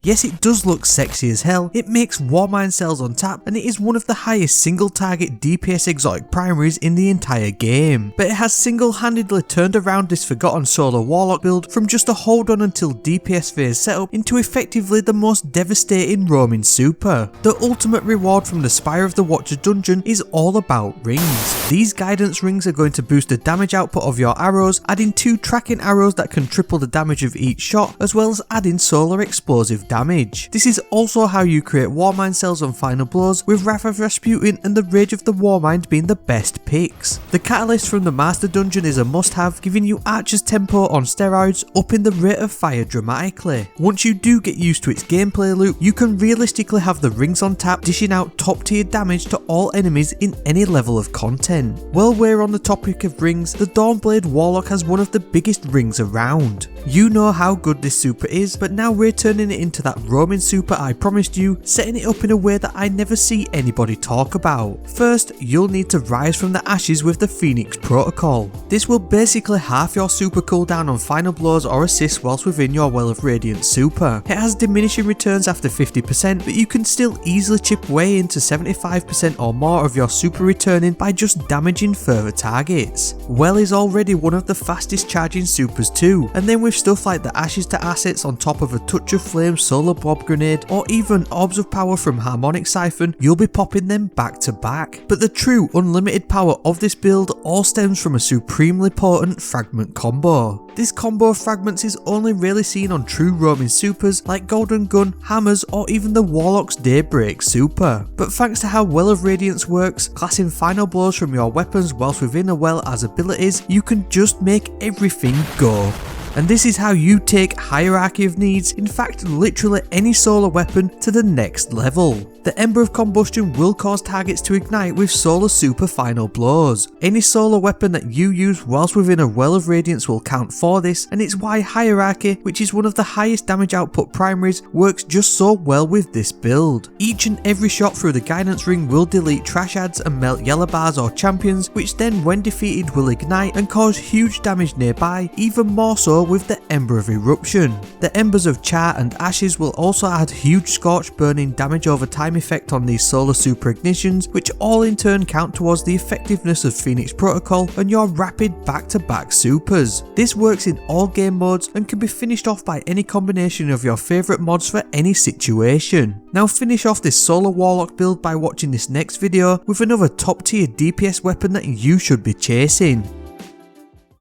Yes, it does look sexy as hell, it makes Warmind cells on tap, and it is one of the highest single target DPS exotic primaries in the entire game. But it has single-handedly turned around this forgotten Solar Warlock build from just a hold on until DPS phase setup into effectively the most devastating roaming super. The ultimate reward from the Spire of the Watcher dungeon is all about rings. These guidance rings are going to boost the damage output of your arrows, adding 2 tracking arrows that can triple the damage of each shot, as well as adding solar explosive damage. This is also how you create Warmind cells on final blows, with Wrath of Rasputin and the Rage of the Warmind being the best picks. The catalyst from the Master dungeon is a must-have, giving you Archer's tempo on steroids, upping the rate of fire dramatically. Once you do get used to its gameplay loop, you can realistically have the rings on tap, dishing out top tier damage to all enemies in any level of content. While we're on the topic of rings, the Dawnblade Warlock has one of the biggest rings around. You know how good this super is, but now we're turning it into that roaming super I promised you, setting it up in a way that I never see anybody talk about. First, you'll need to rise from the ashes with the Phoenix Protocol. This will basically half your super cooldown on final blows or assists whilst within your Well of Radiance super. It has diminishing returns after 50%, but you can still easily chip way into 75% or more of your super returning by just damaging further targets. Well is already one of the fastest charging supers too, and then with stuff like the Ashes to Assets on top of a Touch of Flame Solar Blob Grenade or even Orbs of Power from Harmonic Siphon, you'll be popping them back to back. But the true unlimited power of this build all stems from a supremely potent Fragment Combo. This combo of fragments is only really seen on true roaming supers like Golden Gun, Hammers or even the Warlock's Daybreak super. But thanks to how Well of Radiance works, classing final blows from your weapons whilst within a well as abilities, you can just make everything go. And this is how you take Hierarchy of Needs, in fact literally any solar weapon, to the next level. The Ember of Combustion will cause targets to ignite with solar super final blows. Any solar weapon that you use whilst within a Well of Radiance will count for this, and it's why Hierarchy, which is one of the highest damage output primaries, works just so well with this build. Each and every shot through the guidance ring will delete trash ads and melt yellow bars or champions, which then when defeated will ignite and cause huge damage nearby, even more so with the Ember of Eruption. The Embers of Char and Ashes will also add huge scorch burning damage over time effect on these solar super ignitions, which all in turn count towards the effectiveness of Phoenix Protocol and your rapid back-to-back supers. This works in all game modes and can be finished off by any combination of your favourite mods for any situation. Now finish off this Solar Warlock build by watching this next video with another top tier DPS weapon that you should be chasing.